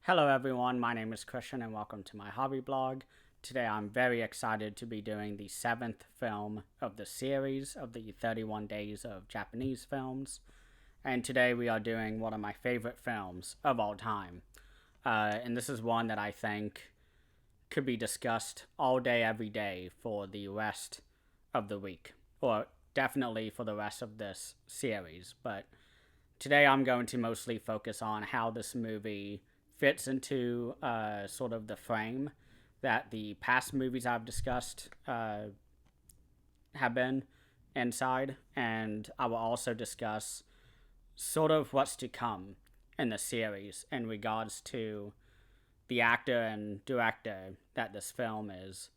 Hello everyone, my name is Christian and welcome to my hobby blog. Today I'm very excited to be doing the 7th film of the series of the 31 Days of Japanese Films. And today we are doing one of my favorite films of all time. And this is one that I think could be discussed all day, every day for the rest of the week. Or definitely for the rest of this series. But today I'm going to mostly focus on how this movie fits into sort of the frame that the past movies I've discussed have been inside, and I will also discuss sort of what's to come in the series in regards to the actor and director that this film has.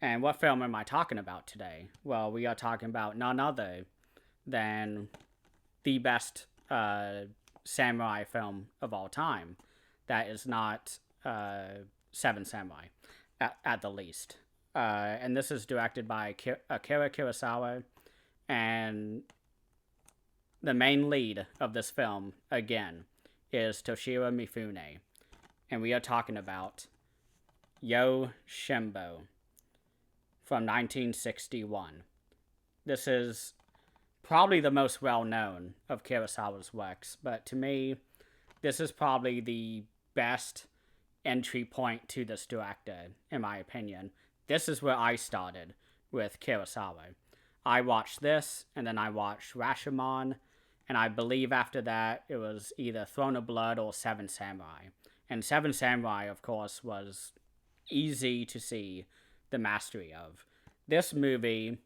And what film am I talking about today? Well, we are talking about none other than the best samurai film of all time. That is not Seven Samurai, at the least. And this is directed by Akira Kurosawa, and the main lead of this film, again, is Toshiro Mifune. And we are talking about Yojimbo from 1961. This is probably the most well-known of Kurosawa's works, but to me, this is probably the best entry point to this director, in my opinion. This is where I started with Kurosawa. I watched this, and then I watched Rashomon, and I believe after that it was either Throne of Blood or Seven Samurai. And Seven Samurai, of course, was easy to see the mastery of. This movie,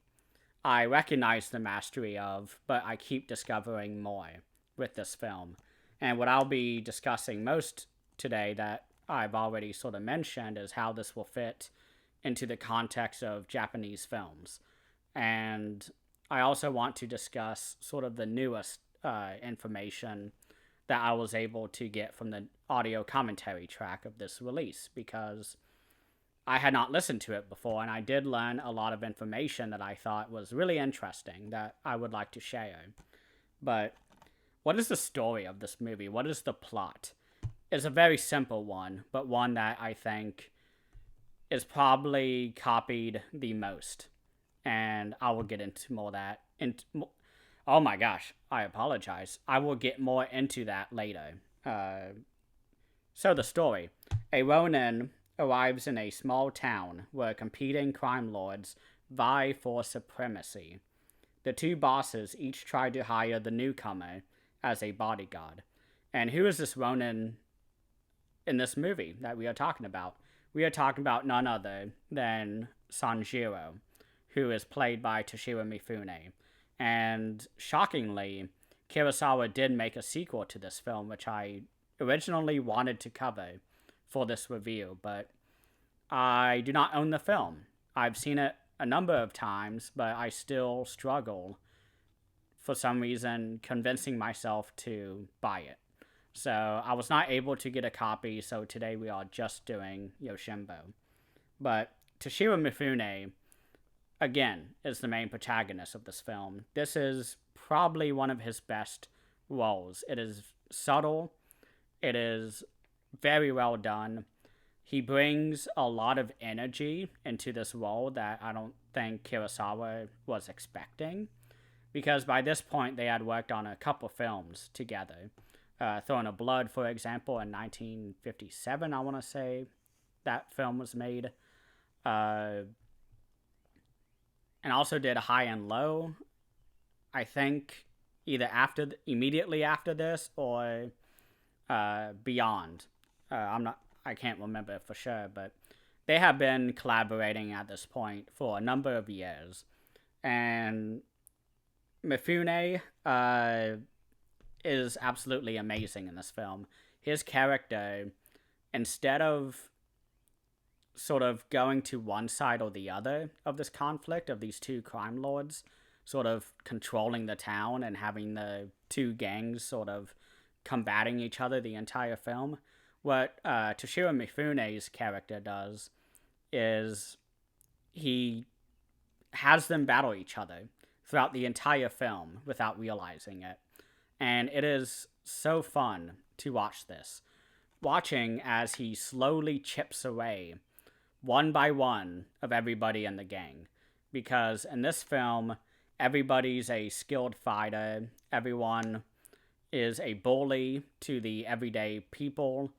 I recognize the mastery of, but I keep discovering more with this film. And what I'll be discussing most today that I've already sort of mentioned is how this will fit into the context of Japanese films. And I also want to discuss sort of the newest information that I was able to get from the audio commentary track of this release, because I had not listened to it before, and I did learn a lot of information that I thought was really interesting that I would like to share. But what is the story of this movie? What is the plot? It's a very simple one, but one that I think is probably copied the most. And I will get into more of that. Oh my gosh, I apologize. I will get more into that later. So the story. A Ronin arrives in a small town where competing crime lords vie for supremacy. The two bosses each try to hire the newcomer as a bodyguard. And who is this Ronin in this movie that we are talking about? We are talking about none other than Sanjiro, who is played by Toshiro Mifune. And shockingly, Kurosawa did make a sequel to this film, which I originally wanted to cover for this review, but I do not own the film. I've seen it a number of times, but I still struggle, for some reason, convincing myself to buy it. So I was not able to get a copy, so today we are just doing Yojimbo. But Toshiro Mifune, again, is the main protagonist of this film. This is probably one of his best roles. It is subtle. It is very well done. He brings a lot of energy into this role that I don't think Kurosawa was expecting, because by this point they had worked on a couple films together. Throne of Blood, for example, in 1957, I want to say that film was made. And also did High and Low, I think, either immediately after this or Beyond. I can't remember for sure, but they have been collaborating at this point for a number of years. And Mifune is absolutely amazing in this film. His character, instead of sort of going to one side or the other of this conflict of these two crime lords, sort of controlling the town and having the two gangs sort of combating each other the entire film, what Toshiro Mifune's character does is he has them battle each other throughout the entire film without realizing it. And it is so fun to watch this. Watching as he slowly chips away, one by one, of everybody in the gang. Because in this film, everybody's a skilled fighter, everyone is a bully to the everyday people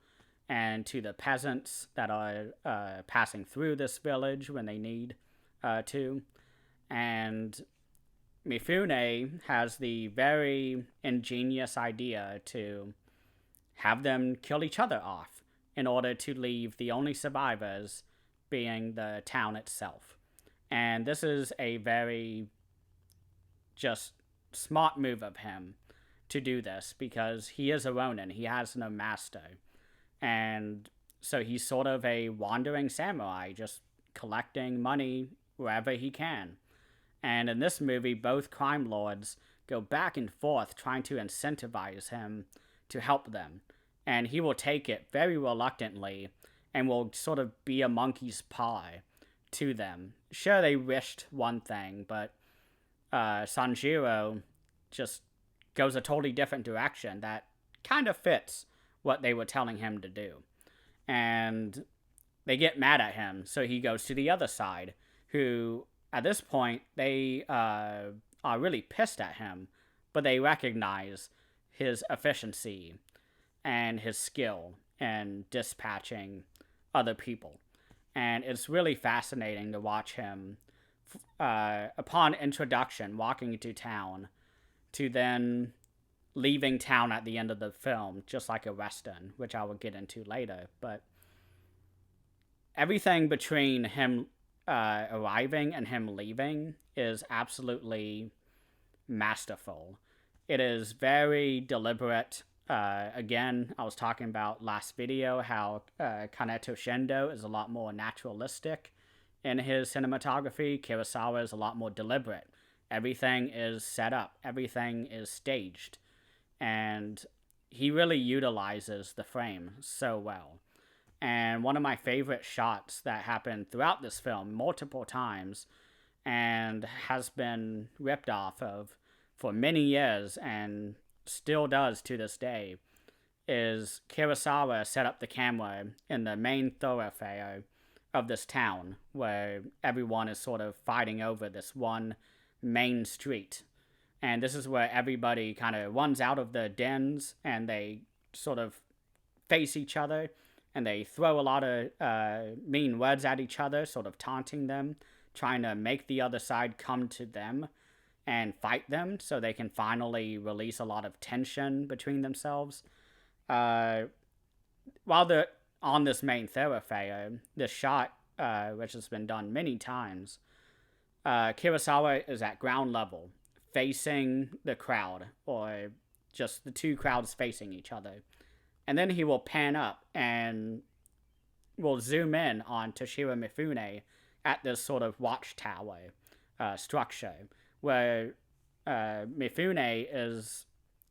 and to the peasants that are passing through this village when they need to. And Mifune has the very ingenious idea to have them kill each other off in order to leave the only survivors being the town itself. And this is a very just smart move of him to do this because he is a Ronin. He has no master. And so he's sort of a wandering samurai, just collecting money wherever he can. And in this movie, both crime lords go back and forth trying to incentivize him to help them. And he will take it very reluctantly and will sort of be a monkey's paw to them. Sure, they wished one thing, but Sanjiro just goes a totally different direction that kind of fits what they were telling him to do. And they get mad at him, so he goes to the other side, who, at this point, they are really pissed at him, but they recognize his efficiency and his skill in dispatching other people. And it's really fascinating to watch him, upon introduction, walking into town, to then leaving town at the end of the film, just like a Western, which I will get into later. But everything between him arriving and him leaving is absolutely masterful. It is very deliberate. Again, I was talking about last video how Kaneto Shindo is a lot more naturalistic in his cinematography. Kurosawa is a lot more deliberate. Everything is set up. Everything is staged. And he really utilizes the frame so well. And one of my favorite shots that happened throughout this film multiple times and has been ripped off of for many years and still does to this day is Kurosawa set up the camera in the main thoroughfare of this town where everyone is sort of fighting over this one main street. And this is where everybody kind of runs out of the dens and they sort of face each other and they throw a lot of mean words at each other, sort of taunting them, trying to make the other side come to them and fight them so they can finally release a lot of tension between themselves. While they're on this main thoroughfare, this shot, which has been done many times, Kurosawa is at ground level, facing the crowd, or just the two crowds facing each other. And then he will pan up and will zoom in on Toshiro Mifune at this sort of watchtower structure, where Mifune is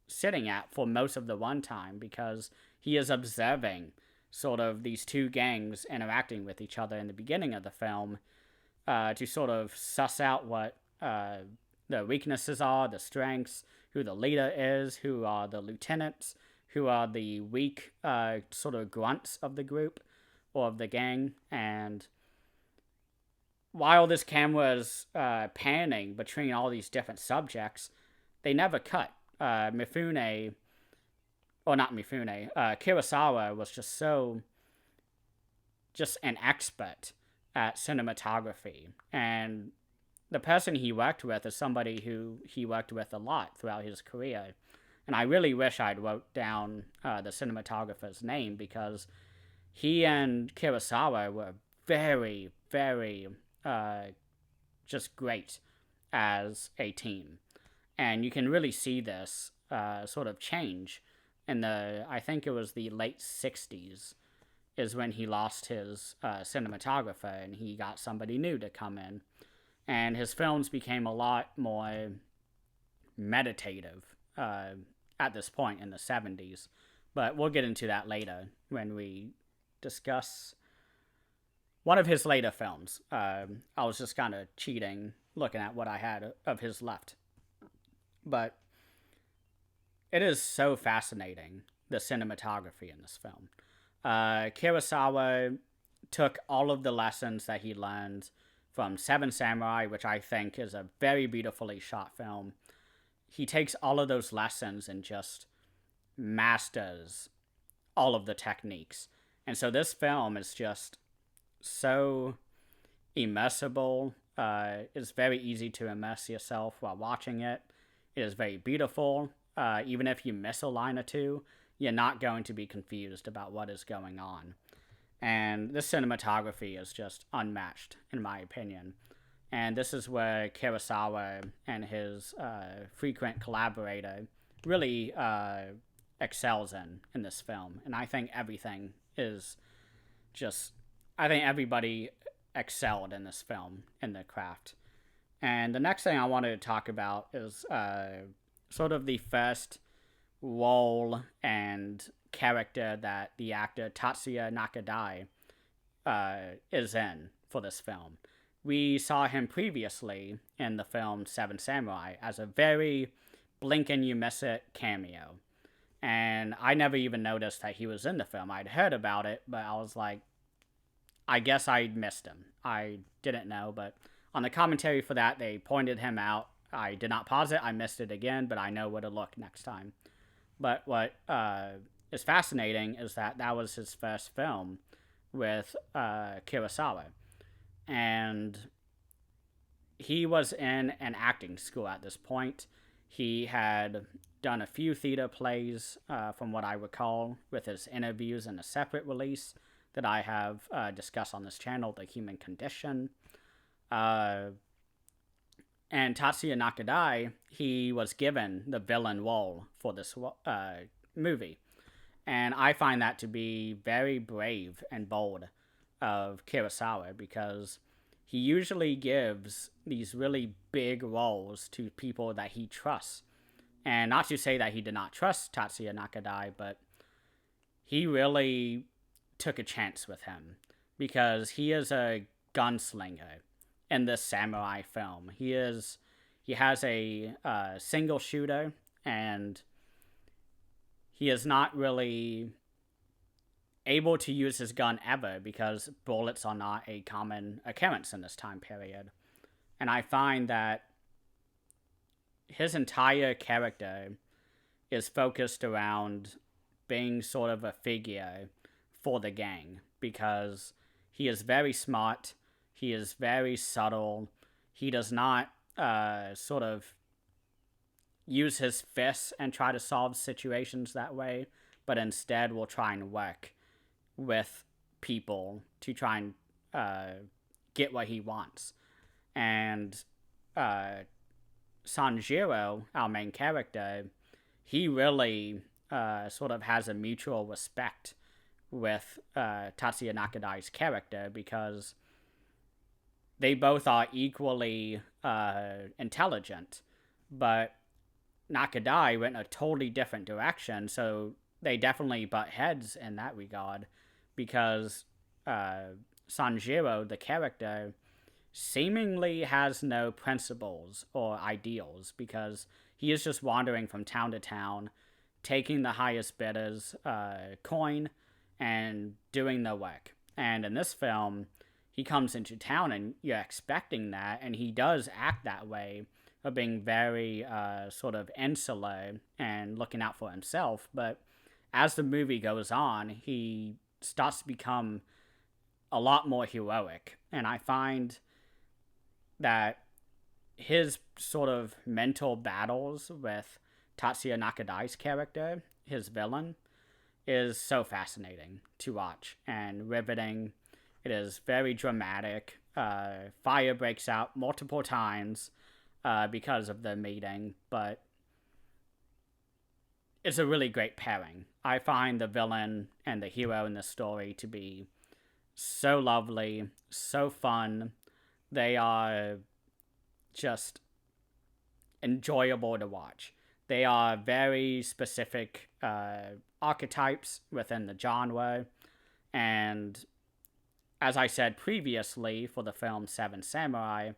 sitting at for most of the runtime because he is observing sort of these two gangs interacting with each other in the beginning of the film to sort of suss out what the weaknesses are, the strengths, who the leader is, who are the lieutenants, who are the weak sort of grunts of the group or of the gang. And while this camera is panning between all these different subjects, they never cut. Kurosawa was just an expert at cinematography. And the person he worked with is somebody who he worked with a lot throughout his career. And I really wish I'd wrote down the cinematographer's name, because he and Kurosawa were very, very just great as a team. And you can really see this sort of change in I think it was the late 60s is when he lost his cinematographer and he got somebody new to come in. And his films became a lot more meditative at this point in the 70s. But we'll get into that later when we discuss one of his later films. I was just kind of cheating, looking at what I had of his left. But it is so fascinating, the cinematography in this film. Kurosawa took all of the lessons that he learned from Seven Samurai, which I think is a very beautifully shot film. He takes all of those lessons and just masters all of the techniques. And so this film is just so immersible. It's very easy to immerse yourself while watching it. It is very beautiful. Even if you miss a line or two, you're not going to be confused about what is going on. And the cinematography is just unmatched, in my opinion. And this is where Kurosawa and his frequent collaborator really excels in this film. And I think everything is just, I think everybody excelled in this film, in the craft. And the next thing I wanted to talk about is sort of the first role and character that the actor Tatsuya Nakadai is in for this film. We saw him previously in the film Seven Samurai as a very blink and you miss it cameo. And I never even noticed that he was in the film. I'd heard about it, but I was like, I guess I missed him. I didn't know, but on the commentary for that, they pointed him out. I did not pause it. I missed it again, but I know where to look next time. But what is fascinating is that that was his first film with Kurosawa. And he was in an acting school at this point. He had done a few theater plays, from what I recall, with his interviews in a separate release that I have discussed on this channel, The Human Condition. And Tatsuya Nakadai, he was given the villain role for this movie. And I find that to be very brave and bold of Kurosawa, because he usually gives these really big roles to people that he trusts. And not to say that he did not trust Tatsuya Nakadai, but he really took a chance with him, because he is a gunslinger in this samurai film. He has a single shooter, and he is not really able to use his gun ever, because bullets are not a common occurrence in this time period. And I find that his entire character is focused around being sort of a figure for the gang, because he is very smart, he is very subtle, he does not sort of use his fists and try to solve situations that way, but instead will try and work with people to try and get what he wants. And Sanjiro, our main character, he really sort of has a mutual respect with Tatsuya Nakadai's character, because they both are equally intelligent, but Nakadai went a totally different direction, so they definitely butt heads in that regard, because Sanjiro, the character, seemingly has no principles or ideals, because he is just wandering from town to town, taking the highest bidder's coin and doing the work. And in this film, he comes into town and you're expecting that, and he does act that way, of being very sort of insular and looking out for himself. But as the movie goes on, he starts to become a lot more heroic. And I find that his sort of mental battles with Tatsuya Nakadai's character, his villain, is so fascinating to watch and riveting. It is very dramatic. Fire breaks out multiple times because of the meeting, but it's a really great pairing. I find the villain and the hero in this story to be so lovely, so fun. They are just enjoyable to watch. They are very specific archetypes within the genre, and as I said previously for the film Seven Samurai,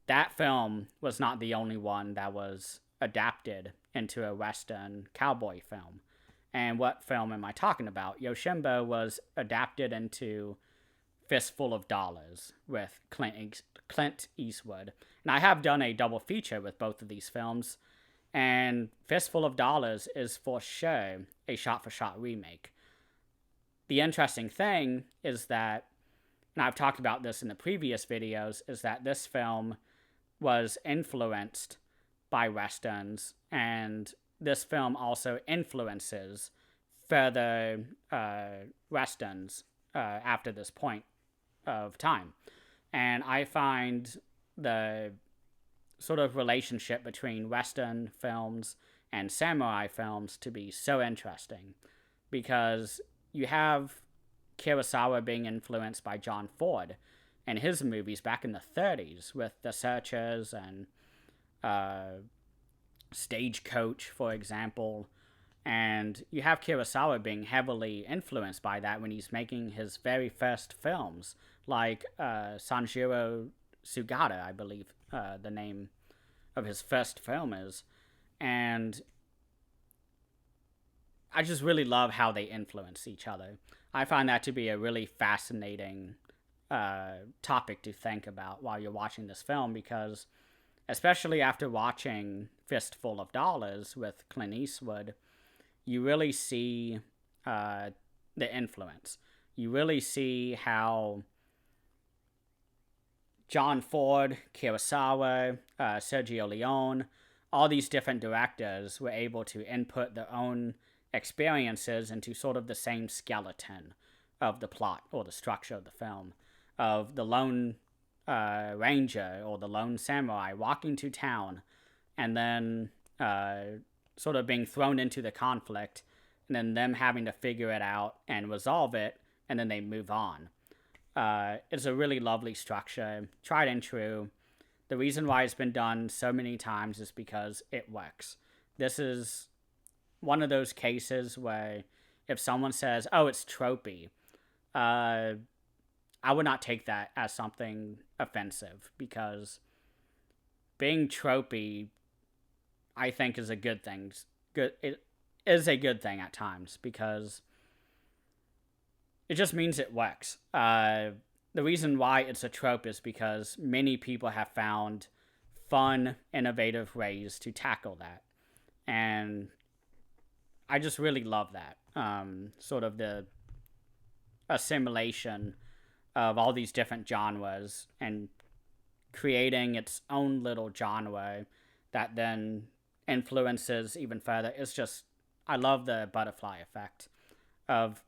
that film was not the only one that was adapted into a Western cowboy film. And what film am I talking about? Yojimbo was adapted into Fistful of Dollars with Clint Eastwood. And I have done a double feature with both of these films. And Fistful of Dollars is for sure a shot-for-shot remake. The interesting thing is that, and I've talked about this in the previous videos, is that this film was influenced by Westerns, and this film also influences further Westerns after this point of time. And I find the sort of relationship between Western films and samurai films to be so interesting, because you have Kurosawa being influenced by John Ford and his movies back in the 30s with The Searchers and Stagecoach, for example. And you have Kurosawa being heavily influenced by that when he's making his very first films, like Sanjiro Sugata, I believe the name of his first film is. And I just really love how they influence each other. I find that to be a really fascinating topic to think about while you're watching this film, because especially after watching Fistful of Dollars with Clint Eastwood, you really see the influence. You really see how John Ford, Kurosawa, Sergio Leone, all these different directors were able to input their own experiences into sort of the same skeleton of the plot or the structure of the film, of the lone ranger or the lone samurai walking to town and then sort of being thrown into the conflict, and then them having to figure it out and resolve it, and then they move on. It's a really lovely structure, tried and true. The reason why it's been done so many times is because it works. This is one of those cases where if someone says, oh, it's tropey, I would not take that as something offensive, because being tropey, I think, is a good thing. It is a good thing at times, because it just means it works. The reason why it's a trope is because many people have found fun, innovative ways to tackle that. And I just really love that. Sort of the assimilation of all these different genres and creating its own little genre that then influences even further. It's just, I love the butterfly effect of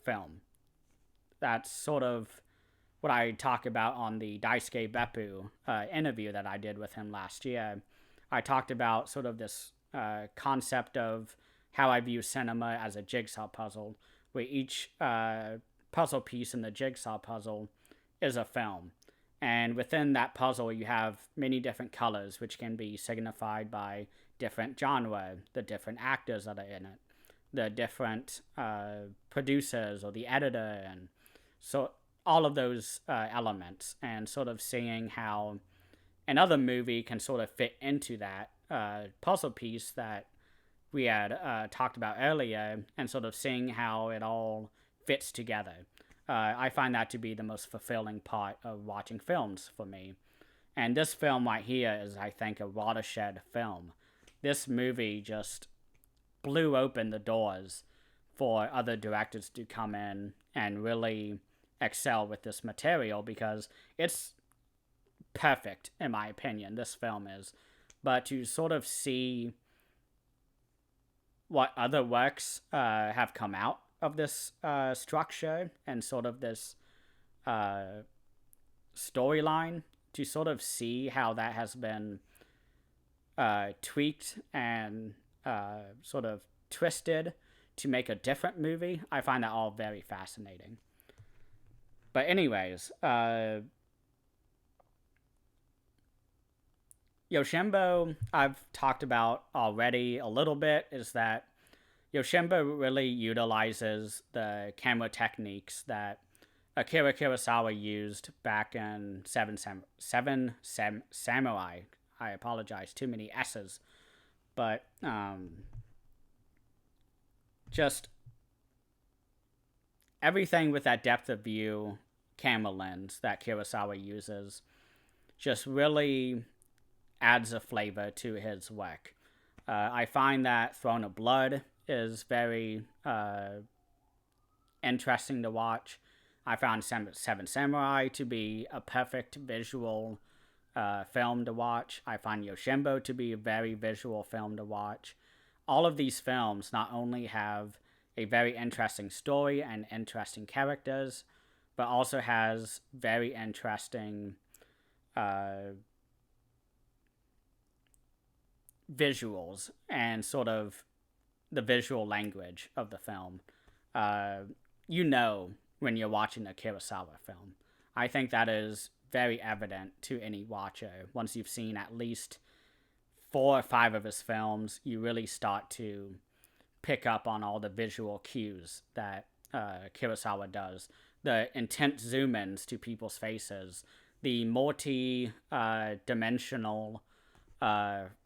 film. That's sort of what I talk about on the Daisuke Beppu interview that I did with him last year. I talked about sort of this concept of how I view cinema as a jigsaw puzzle, where each puzzle piece in the jigsaw puzzle is a film. And within that puzzle, you have many different colors, which can be signified by different genre, the different actors that are in it, the different producers or the editor, and so all of those elements, and sort of seeing how another movie can sort of fit into that puzzle piece that we had talked about earlier, and sort of seeing how it all fits together. I find that to be the most fulfilling part of watching films for me. And this film right here is, I think, a watershed film. This movie just blew open the doors for other directors to come in and really excel with this material, because it's perfect, in my opinion, this film is. But to sort of see what other works have come out of this structure and sort of this storyline, to sort of see how that has been tweaked and sort of twisted to make a different movie, I find that all very fascinating. But anyways, Yojimbo, I've talked about already a little bit, is that Yojimbo really utilizes the camera techniques that Akira Kurosawa used back in Seven Samurai. I apologize, too many S's. But just everything with that depth of view camera lens that Kurosawa uses just really adds a flavor to his work. I find that Throne of Blood is very interesting to watch. I found Seven Samurai to be a perfect visual film to watch. I find Yojimbo to be a very visual film to watch. All of these films not only have a very interesting story and interesting characters, but also has very interesting visuals and sort of the visual language of the film. You know when you're watching a Kurosawa film. I think that is very evident to any watcher. Once you've seen at least 4 or 5 of his films, you really start to pick up on all the visual cues that Kurosawa does. The intense zoom-ins to people's faces, the multi-dimensional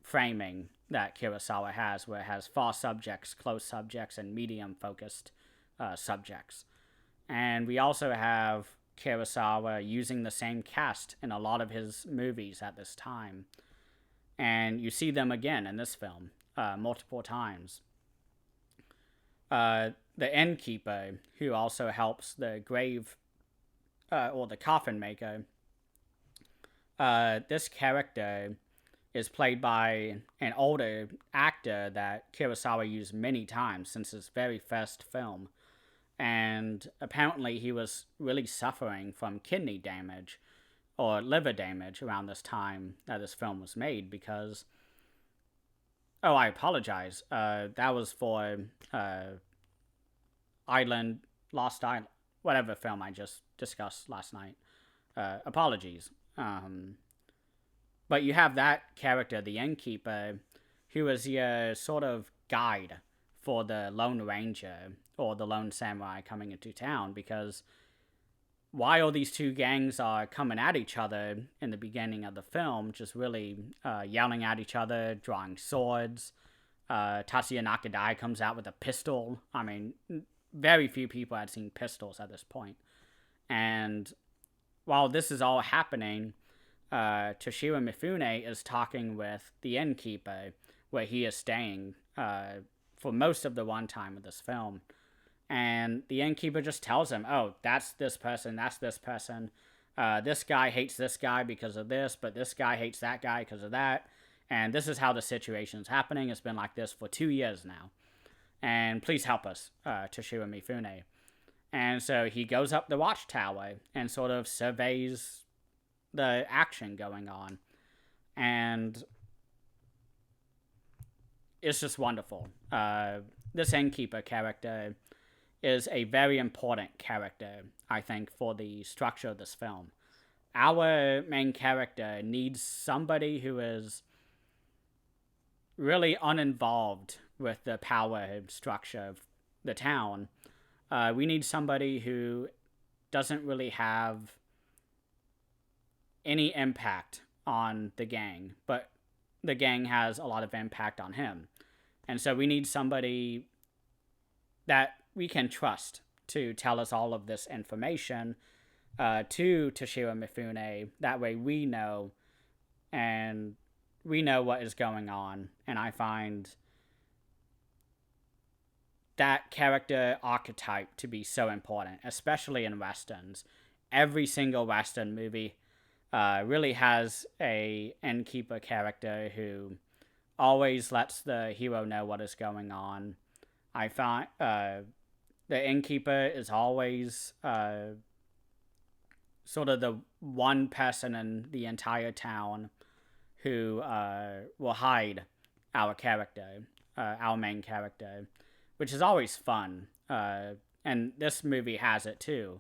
framing that Kurosawa has, where it has far subjects, close subjects, and medium-focused subjects. And we also have Kurosawa using the same cast in a lot of his movies at this time. And you see them again in this film multiple times. The innkeeper, who also helps the grave or the coffin maker, this character is played by an older actor that Kurosawa used many times since his very first film. And apparently he was really suffering from kidney damage or liver damage around this time that this film was made because... Oh, I apologize. That was for Lost Island, whatever film I just discussed last night. Apologies. But you have that character, the innkeeper, who is your sort of guide for the Lone Ranger or the Lone Samurai coming into town, because while these two gangs are coming at each other in the beginning of the film, just really yelling at each other, drawing swords, Tatsuya Nakadai comes out with a pistol. I mean, very few people had seen pistols at this point. And while this is all happening, Toshiro Mifune is talking with the innkeeper, where he is staying for most of the runtime of this film. And the innkeeper just tells him, oh, that's this person, that's this person. This guy hates this guy because of this, but this guy hates that guy because of that. And this is how the situation's happening. It's been like this for 2 years now. And please help us, Toshiro Mifune. And so he goes up the watchtower and sort of surveys the action going on. And it's just wonderful. This innkeeper character is a very important character, I think, for the structure of this film. Our main character needs somebody who is really uninvolved with the power structure of the town. We need somebody who doesn't really have any impact on the gang, but the gang has a lot of impact on him. And so we need somebody that we can trust to tell us all of this information to Toshiro Mifune. That way we know, and we know what is going on. And I find that character archetype to be so important, especially in Westerns. Every single Western movie really has a innkeeper character who always lets the hero know what is going on. I find the innkeeper is always sort of the one person in the entire town who will hide our character, our main character, which is always fun. And this movie has it too.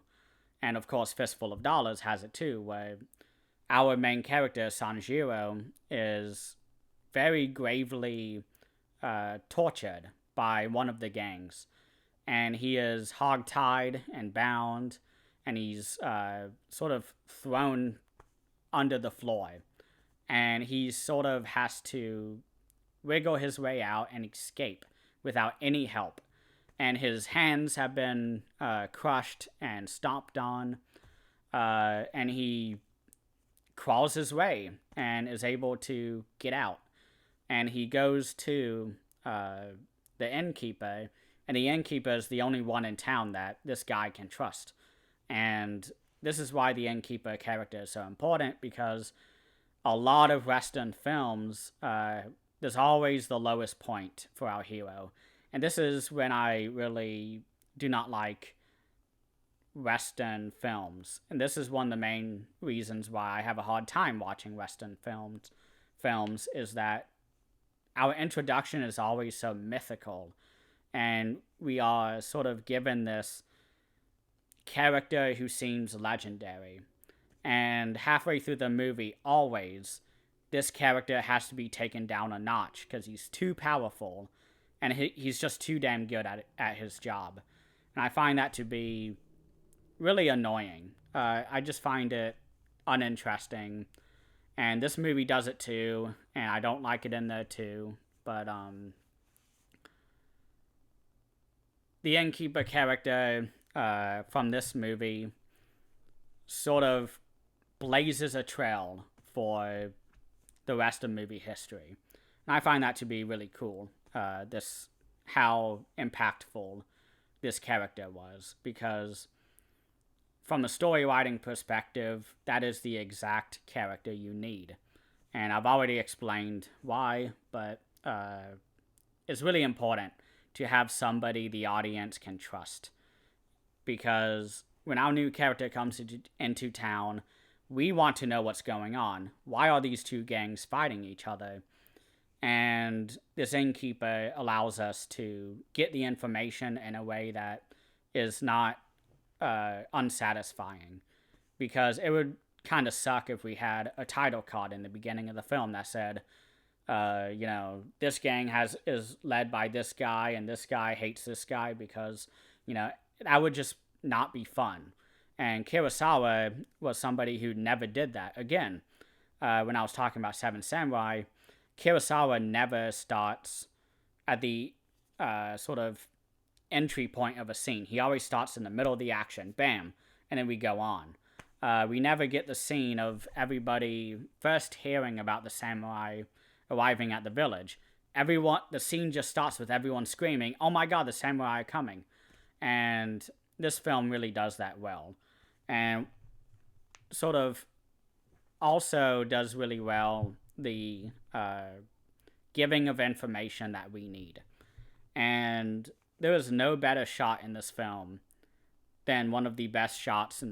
And of course, Fistful of Dollars has it too, where our main character, Sanjiro, is very gravely tortured by one of the gangs. And he is hogtied and bound, and he's sort of thrown under the floor. And he sort of has to wiggle his way out and escape without any help. And his hands have been crushed and stomped on, and he crawls his way and is able to get out. And he goes to the innkeeper, and the innkeeper is the only one in town that this guy can trust. And this is why the innkeeper character is so important, because a lot of Western films, there's always the lowest point for our hero. And this is when I really do not like Western films. And this is one of the main reasons why I have a hard time watching Western films is that our introduction is always so mythical, and we are sort of given this character who seems legendary. And halfway through the movie, always, this character has to be taken down a notch because he's too powerful, and he's just too damn good at his job. And I find that to be really annoying. I just find it uninteresting. And this movie does it too, and I don't like it in there too. But the innkeeper character from this movie sort of blazes a trail for the rest of movie history. And I find that to be really cool. How impactful this character was, because from a story writing perspective, that is the exact character you need. And I've already explained why, but it's really important to have somebody the audience can trust. Because when our new character comes into town, we want to know what's going on. Why are these two gangs fighting each other? And this innkeeper allows us to get the information in a way that is not unsatisfying, because it would kind of suck if we had a title card in the beginning of the film that said, this gang is led by this guy, and this guy hates this guy, because that would just not be fun. And Kurosawa was somebody who never did that. Again, when I was talking about Seven Samurai, Kurosawa never starts at the sort of entry point of a scene. He always starts in the middle of the action, bam, and then we go on. We never get the scene of everybody first hearing about the samurai arriving at the village. The scene just starts with everyone screaming, "Oh my god, the samurai are coming!" And this film really does that well, and sort of also does really well the giving of information that we need. And there is no better shot in this film than one of the best shots in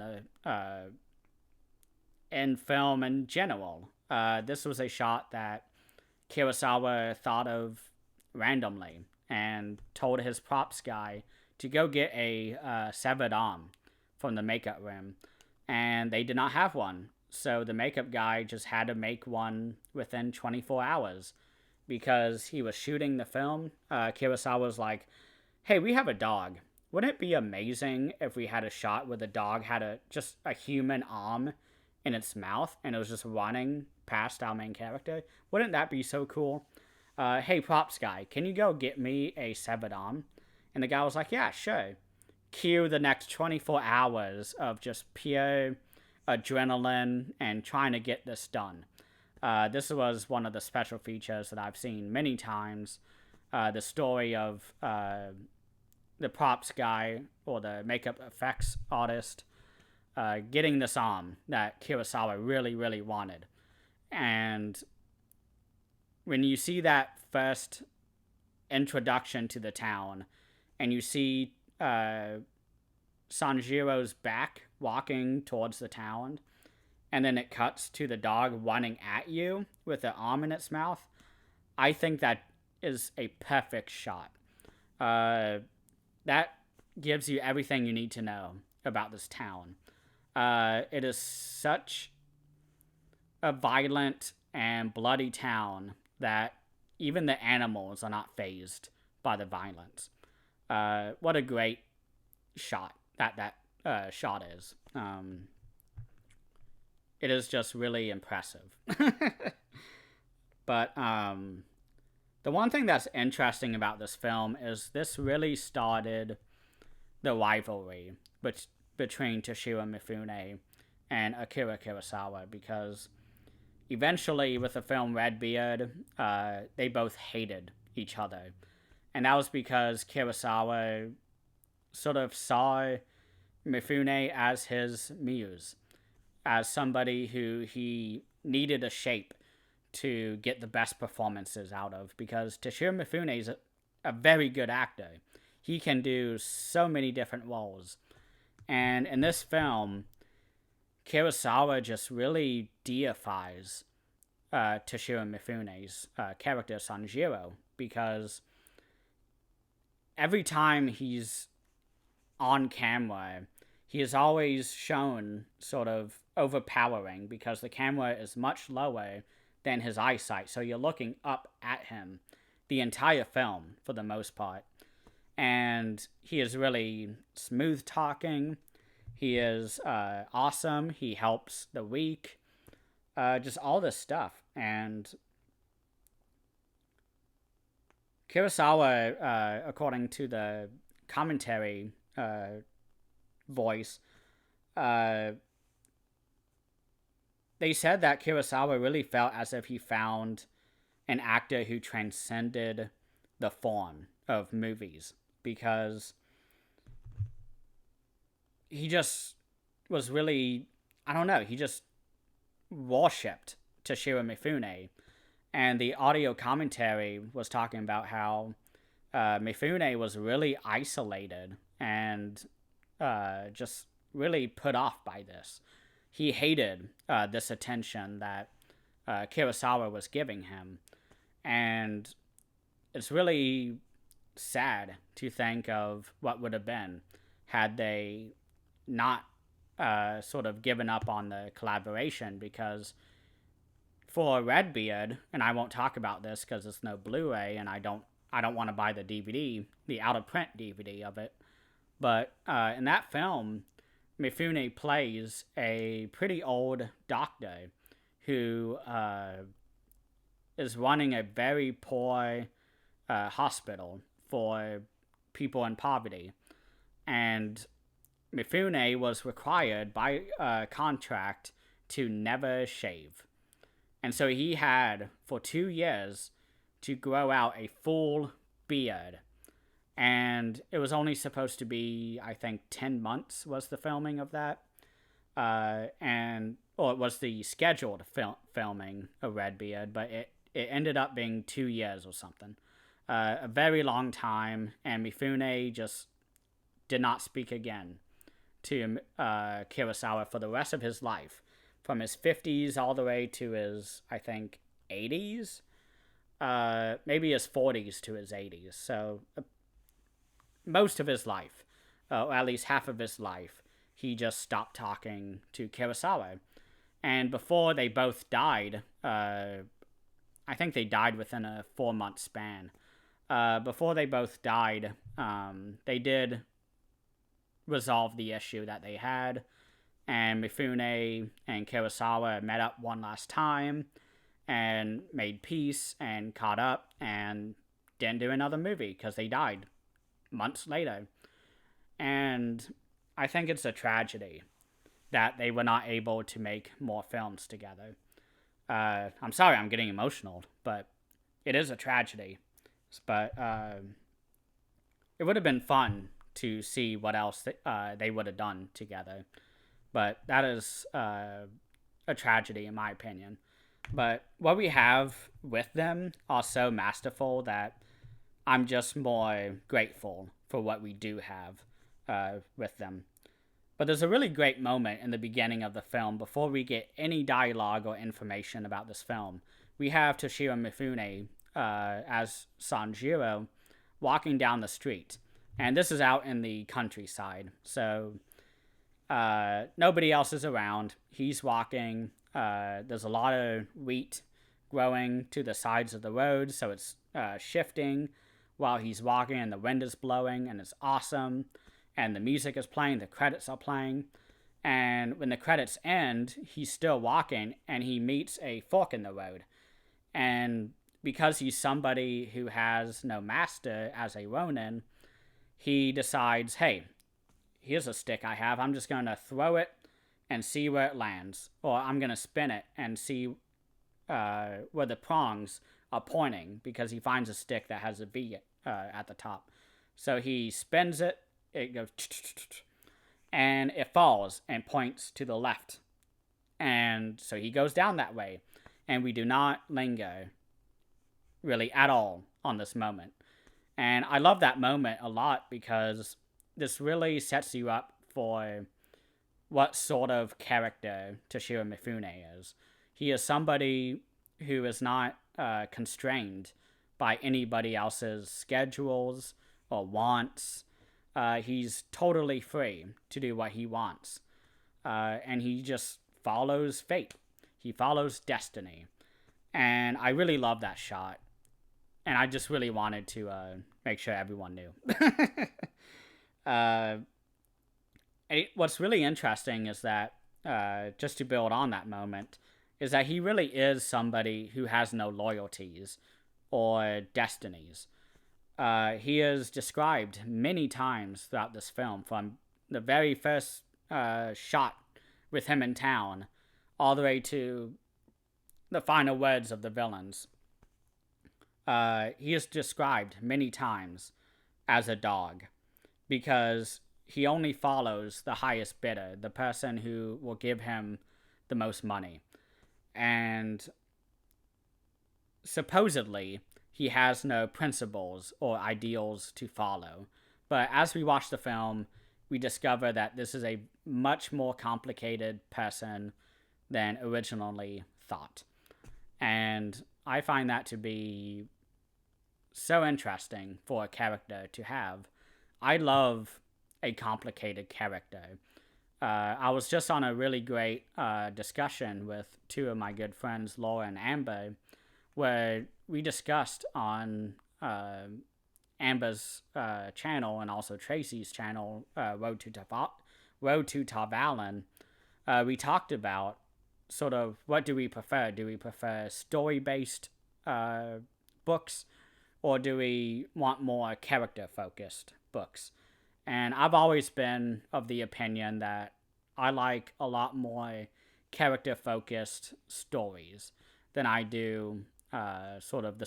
film in general. This was a shot that Kurosawa thought of randomly and told his props guy to go get a severed arm from the makeup room, and they did not have one. So the makeup guy just had to make one within 24 hours because he was shooting the film. Kurosawa was like, "Hey, we have a dog. Wouldn't it be amazing if we had a shot where the dog had just a human arm in its mouth and it was just running past our main character? Wouldn't that be so cool? Hey, props guy, can you go get me a severed arm?" And the guy was like, "Yeah, sure." Cue the next 24 hours of just pure adrenaline and trying to get this done. This was one of the special features that I've seen many times. The story of the props guy or the makeup effects artist getting this arm that Kurosawa really, really wanted. And when you see that first introduction to the town and you see Sanjiro's back walking towards the town, and then it cuts to the dog running at you with the arm in its mouth, I think that is a perfect shot. That gives you everything you need to know about this town. It is such a violent and bloody town that even the animals are not fazed by the violence. What a great shot that shot is. It is just really impressive. But The one thing that's interesting about this film is this really started the rivalry between Toshiro Mifune and Akira Kurosawa, because eventually with the film Red Beard, they both hated each other. And that was because Kurosawa sort of saw Mifune as his muse, as somebody who he needed a shape to get the best performances out of, because Toshiro Mifune is a very good actor. He can do so many different roles. And in this film, Kurosawa just really deifies Toshiro Mifune's character Sanjiro, because every time he's on camera, he is always shown sort of overpowering, because the camera is much lower than his eyesight, so you're looking up at him the entire film for the most part. And he is really smooth talking. He is awesome. He helps the weak. Just all this stuff. And Kurosawa, according to the commentary voice, they said that Kurosawa really felt as if he found an actor who transcended the form of movies, because he just was really, I don't know, he just worshipped Toshiro Mifune. And the audio commentary was talking about how Mifune was really isolated and just really put off by this. He hated this attention that Kurosawa was giving him. And it's really sad to think of what would have been had they not sort of given up on the collaboration, because for Redbeard, and I won't talk about this because there's no Blu-ray, and I don't want to buy the DVD, the out-of-print DVD of it, but in that film, Mifune plays a pretty old doctor who is running a very poor hospital for people in poverty. And Mifune was required by contract to never shave. And so he had, for 2 years, to grow out a full beard. And it was only supposed to be, I think, 10 months was the filming of that. It was the scheduled filming of Redbeard, but it ended up being 2 years or something. A very long time, and Mifune just did not speak again to Kurosawa for the rest of his life, from his 50s all the way to his, I think, 80s, maybe his 40s to his 80s. So most of his life, or at least half of his life, he just stopped talking to Kurosawa. And before they both died, I think they died within a 4-month span. Before they both died, they did resolve the issue that they had, and Mifune and Kurosawa met up one last time and made peace and caught up and didn't do another movie because they died months later. And I think it's a tragedy that they were not able to make more films together. I'm sorry I'm getting emotional, but it is a tragedy. But it would have been fun to see what else they would have done together. But that is a tragedy in my opinion. But what we have with them are so masterful that I'm just more grateful for what we do have with them. But there's a really great moment in the beginning of the film before we get any dialogue or information about this film. We have Toshiro Mifune as Sanjiro walking down the street. And this is out in the countryside. So nobody else is around. He's walking. There's a lot of wheat growing to the sides of the road. So it's shifting while he's walking, and the wind is blowing, and it's awesome. And the music is playing, the credits are playing. And when the credits end, he's still walking, and he meets a fork in the road. And because he's somebody who has no master as a Ronin, he decides, hey, here's a stick I have. I'm just going to throw it and see where it lands. Or I'm going to spin it and see where the prongs are pointing, because he finds a stick that has a V at the top. So he spins it, it goes, and it falls and points to the left. And so he goes down that way. And we do not linger really at all on this moment. And I love that moment a lot, because this really sets you up for what sort of character Toshiro Mifune is. He is somebody who is not constrained by anybody else's schedules or wants. He's totally free to do what he wants. And he just follows fate. He follows destiny. And I really love that shot. And I just really wanted to make sure everyone knew. What's really interesting is that, just to build on that moment, is that he really is somebody who has no loyalties or destinies. He is described many times throughout this film, from the very first shot with him in town all the way to the final words of the villains. He is described many times as a dog, because he only follows the highest bidder, the person who will give him the most money. And supposedly, he has no principles or ideals to follow. But as we watch the film, we discover that this is a much more complicated person than originally thought. And I find that to be so interesting for a character to have. I love a complicated character. I was just on a really great discussion with two of my good friends, Laura and Amber, where we discussed on Amber's channel and also Tracy's channel, Road to Tavalin. We talked about sort of, what do we prefer? Do we prefer story-based books, or do we want more character-focused books? And I've always been of the opinion that I like a lot more character-focused stories than I do sort of the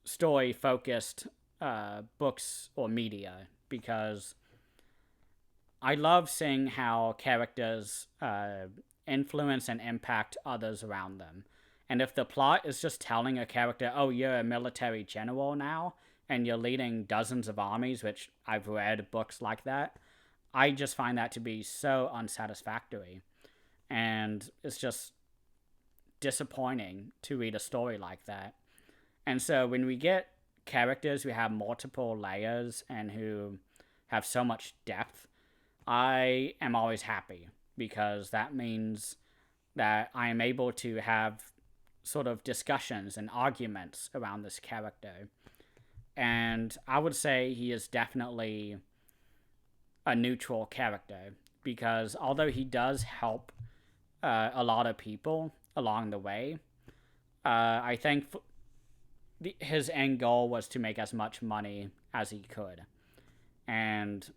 story-focused books or media, because I love seeing how characters influence and impact others around them. And if the plot is just telling a character, oh, you're a military general now, and you're leading dozens of armies, which I've read books like that, I just find that to be so unsatisfactory. And it's just disappointing to read a story like that. And so when we get characters who have multiple layers and who have so much depth, I am always happy, because that means that I am able to have sort of discussions and arguments around this character. And I would say he is definitely a neutral character, because although he does help a lot of people along the way, I think his end goal was to make as much money as he could. And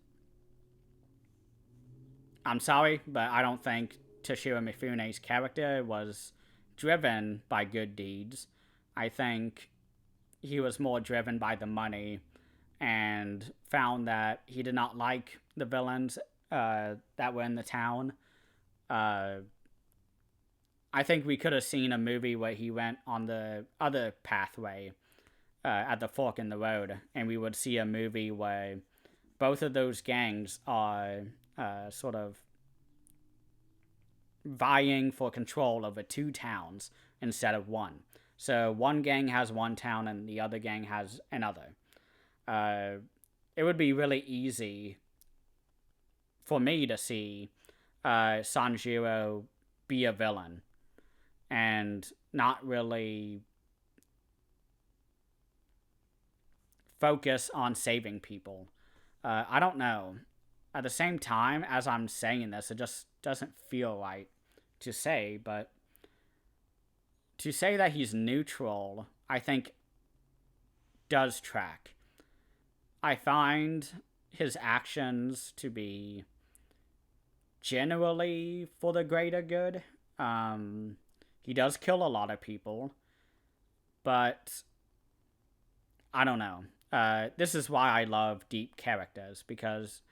I'm sorry, but I don't think Toshiro Mifune's character was driven by good deeds. I think he was more driven by the money, and found that he did not like the villains that were in the town. I think we could have seen a movie where he went on the other pathway at the fork in the road, and we would see a movie where both of those gangs are sort of vying for control over two towns instead of one. So one gang has one town and the other gang has another. It would be really easy for me to see Sanjiro be a villain and not really focus on saving people. I don't know. At the same time, as I'm saying this, it just doesn't feel right to say, but to say that he's neutral, I think does track. I find his actions to be generally for the greater good. He does kill a lot of people, but I don't know. This is why I love deep characters, because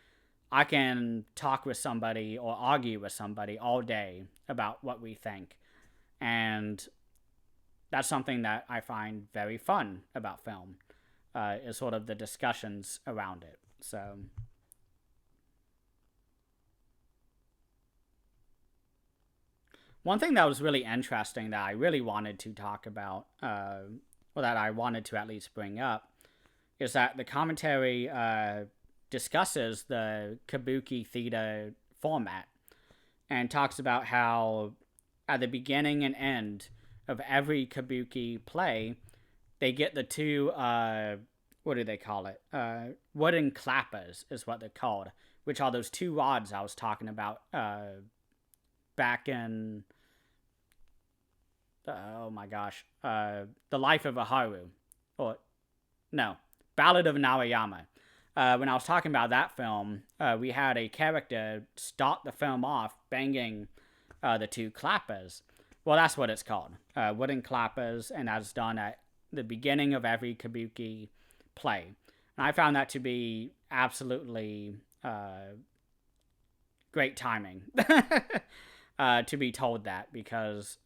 I can talk with somebody or argue with somebody all day about what we think. And that's something that I find very fun about film, is sort of the discussions around it. So, one thing that was really interesting that I really wanted to talk about, or that I wanted to at least bring up, is that the commentary discusses the kabuki theater format and talks about how at the beginning and end of every kabuki play, they get the two, what do they call it? Wooden clappers is what they're called, which are those two rods I was talking about back in, oh my gosh, The Life of a Haru. Or, no, Ballad of Narayama. When I was talking about that film, we had a character start the film off banging the two clappers. Well, that's what it's called, wooden clappers, and that's done at the beginning of every kabuki play. And I found that to be absolutely great timing to be told that, because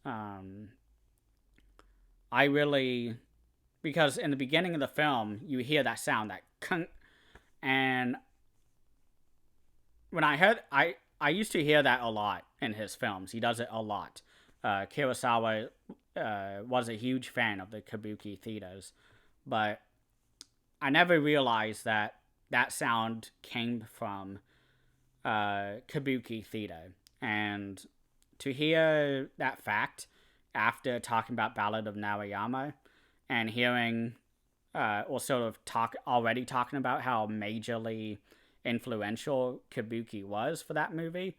because in the beginning of the film, you hear that sound, that kunk, and when I used to hear that a lot in his films. He does it a lot. Kurosawa was a huge fan of the kabuki theaters, but I never realized that that sound came from kabuki theater. And to hear that fact after talking about Ballad of Narayama and hearing or sort of already talking about how majorly influential kabuki was for that movie,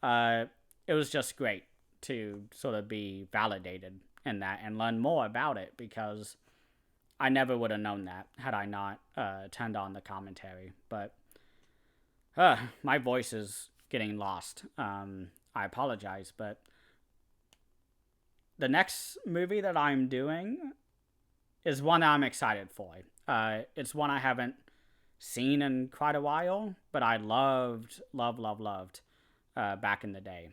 it was just great to sort of be validated in that and learn more about it, because I never would have known that had I not turned on the commentary. But my voice is getting lost. I apologize, but the next movie that I'm doing is one that I'm excited for. It's one I haven't seen in quite a while, but I loved back in the day.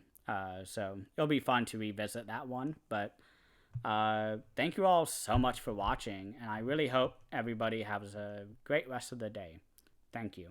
So it'll be fun to revisit that one. But thank you all so much for watching, and I really hope everybody has a great rest of the day. Thank you.